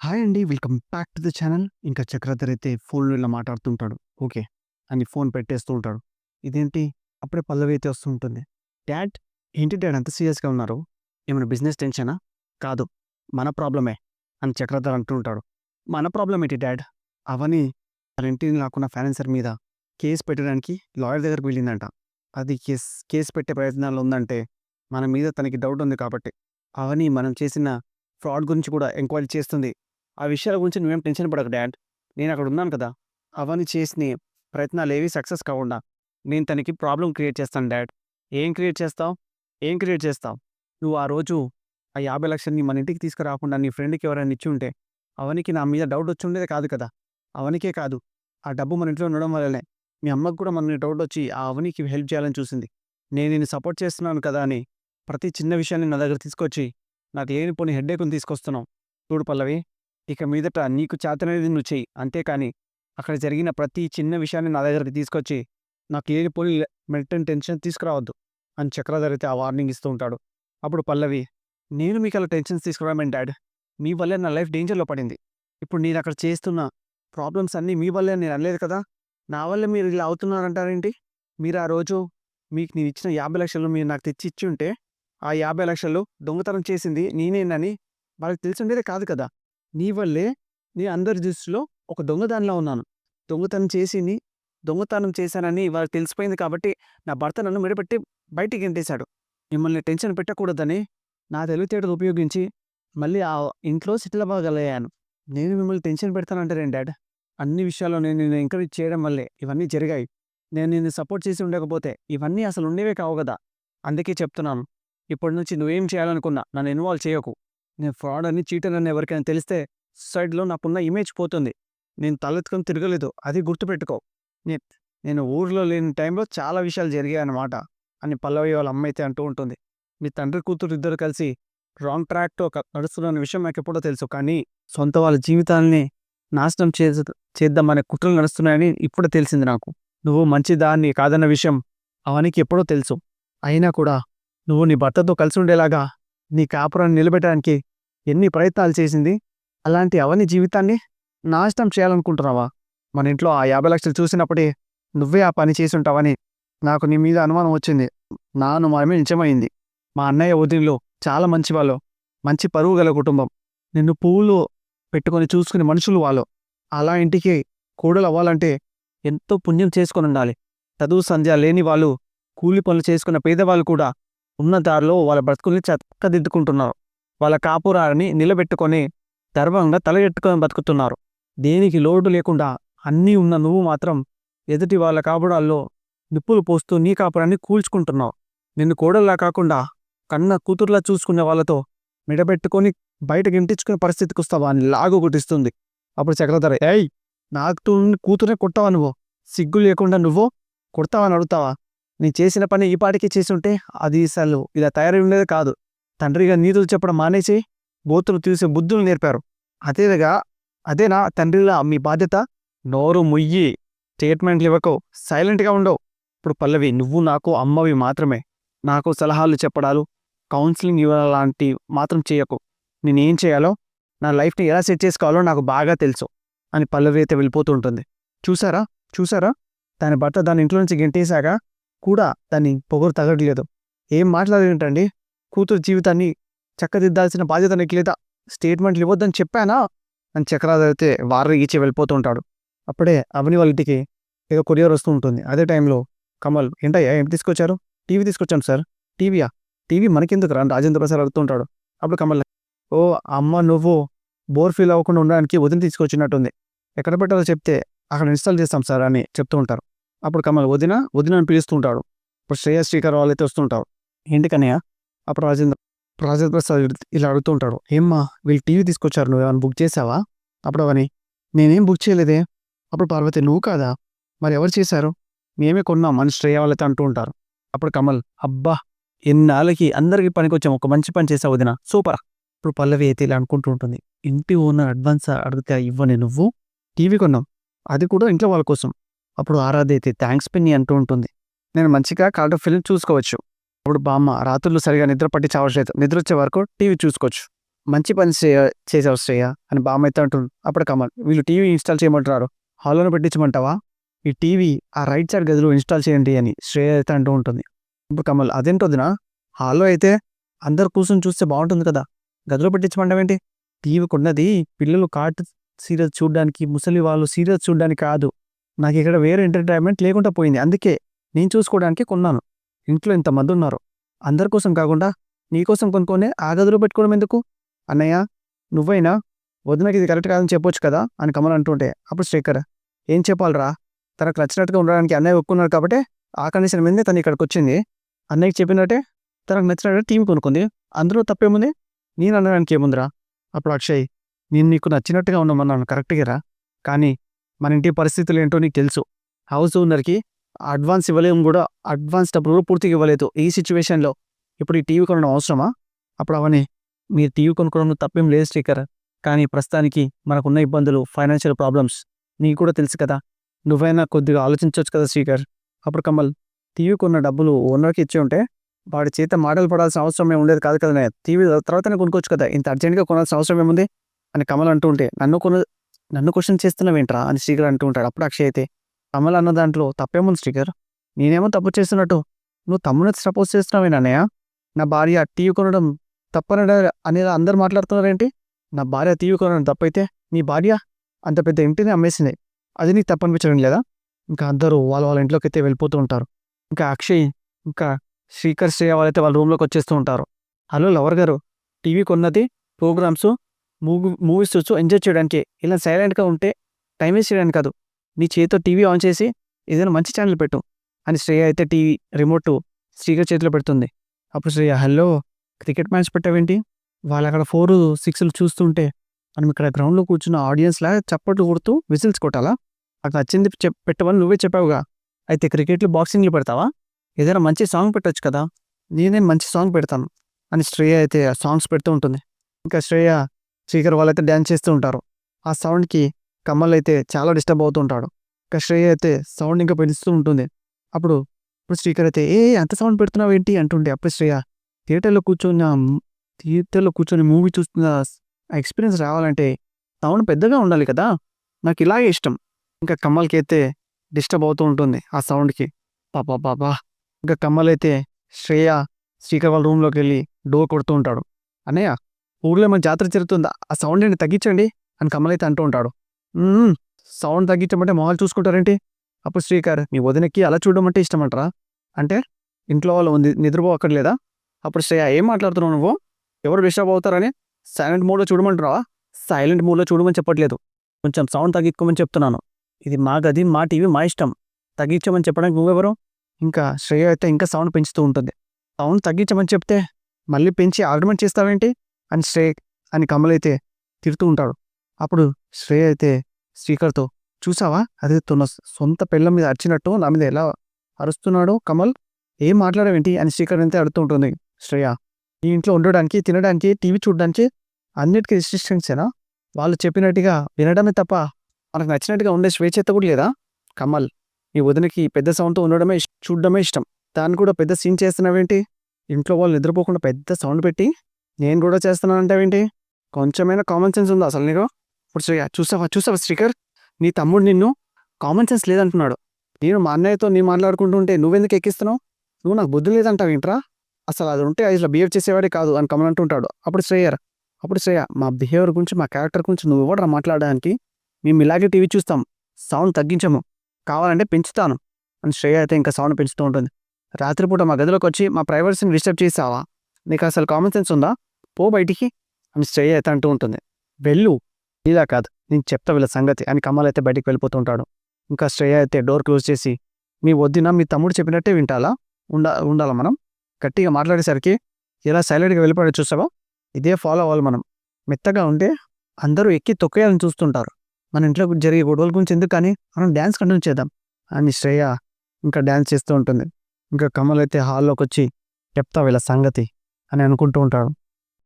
Hi అండి. Welcome back to the channel. ఇంకా చక్రధర్ అయితే ఫోన్‌లో ఇలా మాట్లాడుతుంటాడు. ఓకే. అని ఫోన్ పెట్టేస్తూ ఉంటాడు. ఇదేంటి అప్పుడే పల్లవి అయితే వస్తూ ఉంటుంది. డాడ్ ఏంటి డాడ్ అంత సీరియస్‌గా ఉన్నారు? ఏమైనా బిజినెస్ టెన్షనా? కాదు. మన ప్రాబ్లమే అని చక్రధర్ అంటూ ఉంటాడు. మన ప్రాబ్లమ్ ఏంటి డాడ్? అవని తన ఇంటిని లాక్కున్న ఫైనాన్సర్ మీద కేస్ పెట్టడానికి లాయర్ దగ్గరికి వెళ్ళిందంట. అది కేస్ పెట్టే ప్రయత్నాల్లో ఉందంటే మన మీద తనకి డౌట్ ఉంది కాబట్టి. అవని మనం చేసిన ఫ్రాడ్ గురించి కూడా ఎంక్వైరీ చేస్తుంది. ఆ విషయాల గురించి నువ్వేం టెన్షన్ పడకు డాడ్. నేనక్కడ ఉన్నాను కదా! అవని చేసిన ప్రయత్నాలేవి సక్సెస్ కాకుండా నేను తనకి ప్రాబ్లమ్ క్రియేట్ చేస్తాను డాడ్. ఏం క్రియేట్ చేస్తావు? ఏం క్రియేట్ చేస్తావు? నువ్వు ఆ రోజు ఆ 50,00,000ని మన ఇంటికి తీసుకురాకుండా నీ ఫ్రెండ్‌కి ఎవరైనా ఇచ్చుంటే అవనికి నా మీద డౌట్ వచ్చుండేదే కాదు కదా! అవనికే కాదు, ఆ డబ్బు మన ఇంట్లో ఉండడం వల్లనే మీ అమ్మకి కూడా మన మీద డౌట్ వచ్చి ఆ అవనికి హెల్ప్ చేయాలని చూసింది. నేను నిన్ను సపోర్ట్ చేస్తున్నాను కదా అని ప్రతి చిన్న విషయాన్ని నా దగ్గర తీసుకొచ్చి నాకు లేనిపోని హెడ్‌ఏక్‌ని తీసుకొస్తున్నావు. చూడు పల్లవి, ఇక మీదట నీకు చేతనైనది నువ్వు చెయ్యి. అంతేకానీ, అక్కడ జరిగిన ప్రతి చిన్న విషయాన్ని నా దగ్గరికి తీసుకొచ్చి, నాకు లేనిపోని మెంటల్ టెన్షన్ తీసుకురావద్దు అని చక్రధర్ అయితే ఆ వార్నింగ్ ఇస్తూ ఉంటాడు. అప్పుడు పల్లవి, నేను మీకలా టెన్షన్స్ తీసుకురామేంటి డాడ్? మీ వల్లే నా లైఫ్ డేంజర్‌లో పడింది. ఇప్పుడు నేనక్కడ చేస్తున్న ప్రాబ్లమ్స్ అన్నీ మీ వల్లే అని నేను అనలేదు కదా! నా వల్లే మీరు ఇలా అవుతున్నారంటారేంటి? మీరు ఆ రోజు మీకు నేనిచ్చిన 50,00,000 మీరు నాకు తెచ్చి ఇచ్చుంటే, ఆ 50,00,000 దొంగతనం చేసింది నేనేనని వాళ్ళకి తెలిసుండేదే కాదు కదా! నీ వల్లే నేను అందరి దృష్టిలో ఒక దొంగదానిలా ఉన్నాను. దొంగతనం చేసింది, దొంగతనం చేశానని వాళ్ళకి తెలిసిపోయింది కాబట్టి, నా భర్త నన్ను మెడపెట్టి బయటికి గెంటేశాడు. మిమ్మల్ని టెన్షన్ పెట్టకూడదని నా తెలివితేటలు ఉపయోగించి మళ్ళీ ఆ ఇంట్లో సెటిల్ అవ్వగలిగాను. నేను మిమ్మల్ని టెన్షన్ పెడతానంటారేంటి డాడ్? అన్ని విషయాల్లో నేను నిన్ను ఎంకరేజ్ చేయడం వల్లే ఇవన్నీ జరిగాయి. నేను నిన్ను సపోర్ట్ చేసి ఉండకపోతే ఇవన్నీ అసలు ఉండేవే కావు గదా! అందుకే చెప్తున్నాను. ఇప్పటి నుంచి నువ్వేం చేయాలనుకున్నా నన్ను ఇన్వాల్వ్ చేయకు. నేను ఫ్రాడ్ అని, చీటర్ అని ఎవరికైనా తెలిస్తే సొసైటీలో నాకున్న ఇమేజ్ పోతుంది. నేను తలెత్తుకొని తిరగలేదు. అది గుర్తుపెట్టుకో. నే నేను ఊర్లో లేని టైంలో చాలా విషయాలు జరిగాయన్నమాట అని పల్లవి వాళ్ళ అమ్మ అయితే అంటూ ఉంటుంది. మీ తండ్రి కూతురు ఇద్దరు కలిసి రాంగ్ ట్రాక్‌తో నడుస్తున్న విషయం నాకెప్పుడో తెలుసు. కానీ సొంత వాళ్ళ జీవితాల్ని నాశనం చేద్దామనే కుట్రలు నడుస్తున్నాయని ఇప్పుడే తెలిసింది నాకు. నువ్వు మంచి దాన్ని కాదన్న విషయం అవనికి ఎప్పుడో తెలుసు. అయినా కూడా నువ్వు నీ భర్తతో కలిసి ఉండేలాగా నీ కాపురాన్ని నిలబెట్టడానికి ఎన్ని ప్రయత్నాలు చేసింది. అలాంటి అవని జీవితాన్ని నాశనం చేయాలనుకుంటున్నావా? మన ఇంట్లో ఆ 50,00,000 చూసినప్పుడే నువ్వే ఆ పని చేసుంటావని నాకు నీ మీద అనుమానం వచ్చింది. నా అనుమానమే నిజమైంది. మా అన్నయ్య, వదినలు చాలా మంచివాళ్ళు. మంచి పరువు గల కుటుంబం. నిన్ను పువ్వులు పెట్టుకొని చూసుకునే మనుషులు వాళ్ళు. అలా ఇంటికి కోడలవ్వాలంటే ఎంతో పుణ్యం చేసుకొనుండాలి. చదువు సంధ్య లేని వాళ్ళు, కూలి పనులు చేసుకున్న పేదవాళ్ళు కూడా ఉన్న దారిలో వాళ్ళ బ్రతుకుల్ని చక్కదిద్దుకుంటున్నారు. వాళ్ళ కాపురాన్ని నిలబెట్టుకొని గర్వంగా తల ఎత్తుకొని బతుకుతున్నారు. దేనికి లోటు లేకుండా అన్నీ ఉన్న నువ్వు మాత్రం ఎదుటి వాళ్ళ కాపురాల్లో నిప్పులు పోస్తూ నీ కాపురాన్ని కూల్చుకుంటున్నావు. నిన్ను కోడల్లా కాకుండా కన్న కూతురులా చూసుకునే వాళ్ళతో మెడబెట్టుకొని బయట గెంటించుకునే పరిస్థితికొస్తావా అని లాగు కొట్టిస్తుంది. అప్పుడు చక్రధర, "ఏయ్! నాకు కూతురే కొట్టావా నువ్వు? సిగ్గు లేకుండా నువ్వు కొడతావా అని అడుగుతావా? నేను చేసిన పని ఈ పాటికి చేసుంటే అది అసలు ఇలా తయారై ఉండేదే కాదు. తండ్రిగా నీతులు చెప్పడం మానేసి బూతులు తీసే బుద్ధులు నేర్పారు. అదేగా అదేనా తండ్రిలా మీ బాధ్యత? నోరు ముయ్యి స్టేట్మెంట్లు ఇవ్వకు. సైలెంట్‌గా ఉండవు." ఇప్పుడు పల్లవి, నువ్వు నాకు అమ్మవి మాత్రమే. నాకు సలహాలు చెప్పడాలు, కౌన్సిలింగ్ ఇవ్వలాంటివి మాత్రం చేయకు. నేనేం చేయాలో, నా లైఫ్‌ని ఎలా సెట్ చేసుకోవాలో నాకు బాగా తెలుసు అని పల్లవి అయితే వెళ్ళిపోతూ ఉంటుంది. చూసారా? చూసారా? దాని భర్త దాన్ని ఇంట్లో నుంచి గెంటేశాక కూడా దాని పొగరు తగ్గట్లేదు. ఏం మాట్లాడేంటండి? కూతురు జీవితాన్ని చక్కదిద్దాల్సిన బాధ్యత నీకు లేదా? స్టేట్మెంట్లు ఇవ్వొద్దని చెప్పానా? అని చక్రధర్ అయితే వార్నింగ్ ఇచ్చి వెళ్ళిపోతూ ఉంటాడు. అప్పుడే అవని వాళ్ళ ఇంటికి ఏదో కొరియర్ వస్తూ ఉంటుంది. అదే టైంలో కమల్, "ఏంటయ్యా ఏం తీసుకొచ్చారు?" "టీవీ తీసుకొచ్చాం సార్." "టీవీయా? టీవీ మనకెందుకురా?" అని రాజేంద్ర ప్రసాద్ అడుగుతూ ఉంటాడు. అప్పుడు కమల్, "ఓ అమ్మ నువ్వు బోర్ ఫీల్ అవ్వకుండా ఉండడానికి వదిన తీసుకొచ్చినట్టుంది. ఎక్కడ పెట్టాలో చెప్తే అక్కడ ఇన్‌స్టాల్ చేస్తాం సార్" అని చెప్తూ ఉంటారు. అప్పుడు కమల్, "వదిన? వదిన" అని పిలుస్తూ ఉంటాడు. ఇప్పుడు శ్రేయస్, శ్రీకర్ వాళ్ళైతే వస్తుంటారు. "ఏంటి కన్నయ్య?" అప్పుడు రాజేంద్ర ప్రసాద్ ఇలా అడుగుతూ ఉంటాడు. "ఏమ్మా వీళ్ళు టీవీ తీసుకొచ్చారు, నువ్వేమైనా బుక్ చేసావా?" అప్పుడు అవని, "నేనేం బుక్ చేయలేదే." అప్పుడు పార్వతి, "నువ్వు కాదా? మరి ఎవరు చేశారు?" "మేమే కొన్నాం" అని శ్రేయ వాళ్ళైతే అంటూ ఉంటారు. అప్పుడు కమల్, "అబ్బా! ఇన్నాళ్ళకి అందరికీ పనికొచ్చాం. ఒక మంచి పని చేసావు వదిన. సూపర్." ఇప్పుడు పల్లవి అయితే ఇలా అనుకుంటూ ఉంటుంది. ఇంటి ఓనర్ అడ్వాన్స్ అడిగితే ఇవ్వని నువ్వు టీవీ కొన్నాం. అది కూడా ఇంట్లో వాళ్ళ కోసం. అప్పుడు ఆరాధ్య అయితే థ్యాంక్స్ పిన్ని అంటూ ఉంటుంది. నేను మంచిగా కలర్ ఫిల్మ్ చూసుకోవచ్చు. అప్పుడు బామ్మ, రాత్రులు సరిగా నిద్ర పట్టి చావట్లేదు. నిద్రొచ్చే వరకు టీవీ చూసుకోవచ్చు. మంచి పని చేసావు శ్రేయ అని బామ్మ అయితే అంటుంది. అప్పుడు కమల్, వీళ్ళు టీవీ ఇన్స్టాల్ చేయమంటున్నారు, హాల్లోనే పెట్టించమంటావా? ఈ టీవీ ఆ రైట్ సైడ్ గదిలో ఇన్స్టాల్ చేయండి అని శ్రేయ అయితే అంటూ ఉంటుంది. ఇప్పుడు కమల్, అదేంటి వదినా, హాల్లో అయితే అందరు కూర్చొని చూస్తే బాగుంటుంది కదా, గదిలో పెట్టించమంటావేంటి? టీవీ కొన్నది పిల్లలు సీరియల్స్ చూడడానికి, ముసలి వాళ్ళు సీరియల్స్ చూడడానికి కాదు. నాకు ఇక్కడ వేరే ఎంటర్టైన్మెంట్ లేకుండా పోయింది, అందుకే నేను చూసుకోవడానికి కొన్నాను. ఇంట్లో ఇంతమంది ఉన్నారు, అందరి కోసం కాకుండా నీకోసం కొనుక్కొని ఆ గదిలో పెట్టుకోవడం ఎందుకు? అన్నయ్య, నువ్వైనా వదినకి ఇది కరెక్ట్ కాదని చెప్పొచ్చు కదా అని కమల్ అంటుంటే, అప్పుడు శ్రీకర్, ఏం చెప్పాలరా, తనకు నచ్చినట్టుగా ఉండడానికి అన్నయ్య ఒప్పుకున్నాడు కాబట్టి ఆ కండిషన్ మీదే తను ఇక్కడికి వచ్చింది. అన్నయ్యకి చెప్పినట్టే తనకు నచ్చినట్టు టీం కొనుక్కుంది, అందులో తప్పేముంది? నేను అనడానికి ఏముందిరా? అప్పుడు అక్షయ్, నేను నీకు నచ్చినట్టుగా ఉండమన్నాను కరెక్ట్గా, కానీ మన ఇంటి పరిస్థితులు ఏంటో నీకు తెలుసు. హౌస్ ఓనర్కి అడ్వాన్స్ ఇవ్వలేము కూడా, అడ్వాన్స్ డబ్బులు కూడా పూర్తిగా ఇవ్వలేదు ఈ సిచ్యువేషన్లో. ఇప్పుడు ఈ టీవీ కొనడం అవసరమా? అప్పుడు అవన్నీ, మీరు టీవీ కొనుక్కోవడంలో తప్పేం లేదు శ్రీకర్, కానీ ప్రస్తుతానికి మనకున్న ఇబ్బందులు, ఫైనాన్షియల్ ప్రాబ్లమ్స్ నీకు కూడా తెలుసు కదా, నువ్వైనా కొద్దిగా ఆలోచించవచ్చు కదా శ్రీకర్. అప్పుడు కమల్, టీవీ కొన్న డబ్బులు ఓనర్కి ఇచ్చి ఉంటే వాడి చేత మాటలు పడాల్సిన అవసరం ఏమి ఉండేది కాదు కదా, టీవీ తర్వాతనే కొనుక్కోవచ్చు కదా, ఇంత అర్జెంట్గా కొనాల్సిన అవసరం ఏముంది అని కమల్ అంటూ ఉంటే, నన్ను క్వశ్చన్ చేస్తున్నావేంట్రా అని శ్రీకర్ అంటూ ఉంటాడు. అప్పుడు అక్షయ్ అయితే, కమల్ అన్న దాంట్లో తప్పేముంది శ్రీకర్, నేనేమో తప్పు చేస్తున్నట్టు నువ్వు తమ్ముని సపోజ్ చేస్తున్నావేనన్నయ్య? నా భార్య టీవీ కొనడం తప్పనడ అనేది అందరు మాట్లాడుతున్నారేంటి? నా భార్య టీవీ కొనడం తప్పైతే నీ భార్య అంత పెద్ద ఇంటిని అమ్మేసింది, అది నీకు తప్పనిపించడం లేదా? ఇంకా అందరూ వాళ్ళ వాళ్ళ ఇంట్లోకి అయితే వెళ్ళిపోతూ ఉంటారు. ఇంకా అక్షయ్ ఇంకా శ్రీకర్ శ్రేయ వాళ్ళైతే వాళ్ళ రూమ్లోకి వచ్చేస్తూ ఉంటారు. హలో లవర్ గారు, టీవీ కొన్నది ప్రోగ్రామ్స్, మూవీస్ చూస్తూ ఎంజాయ్ చేయడానికి, ఇలా సైలెంట్గా ఉంటే టైం వేస్ట్ చేయడానికి కాదు. నీ చేతితో టీవీ ఆన్ చేసి ఏదైనా మంచి ఛానల్ పెట్టు అని శ్రేయ అయితే టీవీ రిమోట్ శ్రీకర్ చేతిలో పెడుతుంది. అప్పుడు శ్రేయ, హలో, క్రికెట్ మ్యాచ్ పెట్టావేంటి? వాళ్ళు అక్కడ 4, 6 చూస్తుంటే మనం ఇక్కడ గ్రౌండ్లో కూర్చున్న ఆడియన్స్లా చప్పట్లు కొడుతూ విజిల్స్ కొట్టాలా? నాకు నచ్చింది పెట్టమని నువ్వే చెప్పావుగా, అయితే క్రికెట్లు, బాక్సింగ్లు పెడతావా? ఏదైనా మంచి సాంగ్ పెట్టొచ్చు కదా, నేనే మంచి సాంగ్ పెడతాను అని శ్రేయ అయితే ఆ సాంగ్స్ పెడుతూ ఉంటుంది. ఇంకా శ్రీకర్ వాళ్ళైతే డ్యాన్స్ చేస్తూ ఉంటారు. ఆ సౌండ్కి కమల్ అయితే చాలా డిస్టర్బ్ అవుతూ ఉంటాడు. ఇంకా శ్రేయ అయితే సౌండ్ ఇంకా పెంచుతూ ఉంటుంది. అప్పుడు శ్రీకర్ అయితే, అంత సౌండ్ పెడుతున్నావు ఏంటి అంటుంటే, అప్పుడు శ్రేయ, థియేటర్లో కూర్చొని మూవీ చూస్తున్న ఆ ఎక్స్పీరియన్స్ రావాలంటే సౌండ్ పెద్దగా ఉండాలి కదా, నాకు ఇలాగే ఇష్టం. ఇంకా కమల్కి అయితే డిస్టర్బ్ అవుతూ ఉంటుంది ఆ సౌండ్కి. పాపా ఇంకా కమల్ అయితే శ్రీకర్ వాళ్ళ రూమ్లోకి వెళ్ళి డోర్ కొడుతూ ఉంటాడు. అన్నయ్య, ఊర్లో ఏమైనా జాతర జరుగుతుందా, ఆ సౌండ్ ఏంటి తగ్గించండి అని కమల్ అయితే అంటూ ఉంటాడు. సౌండ్ తగ్గించమంటే మొహాలు చూసుకుంటారేంటి? అప్పుడు శ్రీకర్, మీ వదినకి అలా చూడడం అంటే ఇష్టం అంటారా? అంటే ఇంట్లో వాళ్ళు నిద్రపోక్కర్లేదా? అప్పుడు శ్రేయ, ఏం మాట్లాడుతున్నావు నువ్వు? ఎవరు డిస్టర్బ్ అవుతారని సైలెంట్ మోడ్లో చూడమంటున్నావా? సైలెంట్ మోడ్లో చూడమని చెప్పట్లేదు, కొంచెం సౌండ్ తగ్గించుకోమని చెప్తున్నాను. ఇది మా గది, మా టీవీ, మా ఇష్టం, తగ్గించమని చెప్పడానికి నువ్వెవరు? ఇంకా శ్రేయ అయితే ఇంకా సౌండ్ పెంచుతూ ఉంటుంది. సౌండ్ తగ్గించమని చెప్తే మళ్ళీ పెంచి ఆర్గ్యుమెంట్ చేస్తావేంటి అని కమల్ అయితే తిడుతూ ఉంటాడు. అప్పుడు శ్రేయ అయితే శ్రీకర్తో, చూసావా, అది తన సొంత పిల్ల మీద అరిచినట్టు నా మీద ఎలా అరుస్తున్నాడు కమల్, ఏం మాట్లాడవేంటి అని శ్రీకర్ అయితే అడుగుతూ ఉంటుంది. శ్రేయ, ఈ ఇంట్లో ఉండడానికి, తినడానికి, టీవీ చూడడానికి అన్నిటికీ రిస్ట్రిక్షన్సేనా? వాళ్ళు చెప్పినట్టుగా వినడమే తప్ప మనకు నచ్చినట్టుగా ఉండే స్వేచ్ఛత కూడా లేదా? కమల్, ఈ వదినకి పెద్ద సౌండ్తో ఉండడమే చూడడమే ఇష్టం, దాన్ని కూడా పెద్ద సీన్ చేస్తున్నావేంటి? ఇంట్లో వాళ్ళు నిద్రపోకుండా పెద్ద సౌండ్ పెట్టి నేను కూడా చేస్తున్నానంటావేంటి? కొంచెమైనా కామన్ సెన్స్ ఉందా అసలు నీకు? ఇప్పుడు శ్రేయ, చూసావా శ్రీకర్, నీ తమ్ముడు నిన్ను కామన్ సెన్స్ లేదంటున్నాడు. నేను మా అన్నయ్యతో మాట్లాడుకుంటుంటే నువ్వెందుకు ఎక్కిస్తున్నావు? నువ్వు నాకు బుద్ధి లేదంటావు ఏంట్రా? అసలు అది ఉంటే అసలు బిహేవ్ చేసేవాడే కాదు అని కమల్ అంటుంటాడు. అప్పుడు శ్రేయ, మా బిహేవియర్ గురించి, మా క్యారెక్టర్ గురించి నువ్వు ఎవడరా మాట్లాడడానికి? మేము ఇలాగే టీవీ చూస్తాం, సౌండ్ తగ్గించము, కావాలంటే పెంచుతాను అని శ్రేయ అయితే ఇంకా సౌండ్ పెంచుతూ ఉంటుంది. రాత్రిపూట మా గదిలోకి వచ్చి మా ప్రైవసీని డిస్టర్బ్ చేసావా? నీకు అసలు కామన్ సెన్స్ ఉందా? పో బయటికి అని శ్రేయ అయితే అంటూ ఉంటుంది. వెళ్ళు, ఇలా కాదు, నేను చెప్తా వీళ్ళ సంగతి అని కమల్ అయితే బయటికి వెళ్ళిపోతూ ఉంటాడు. ఇంకా శ్రేయ అయితే డోర్ క్లోజ్ చేసి, మీ వద్దిన మీ తమ్ముడు చెప్పినట్టే వింటాలా, ఉండాలా మనం? గట్టిగా మాట్లాడేసరికి ఇలా సైలెంట్గా వెళ్ళిపోయి చూసావా, ఇదే ఫాలో అవ్వాలి మనం. మెత్తగా ఉంటే అందరూ ఎక్కి తొక్కేయాలని చూస్తుంటారు, మన ఇంట్లో జరిగే గొడవల గురించి ఎందుకు, కానీ మనం డ్యాన్స్ కంటిన్యూ చేద్దాం అని శ్రేయ ఇంకా డ్యాన్స్ చేస్తూ ఉంటుంది. ఇంకా కమల్ అయితే హాల్లోకి వచ్చి చెప్తా వీళ్ళ సంగతి అని అనుకుంటూ ఉంటాడు.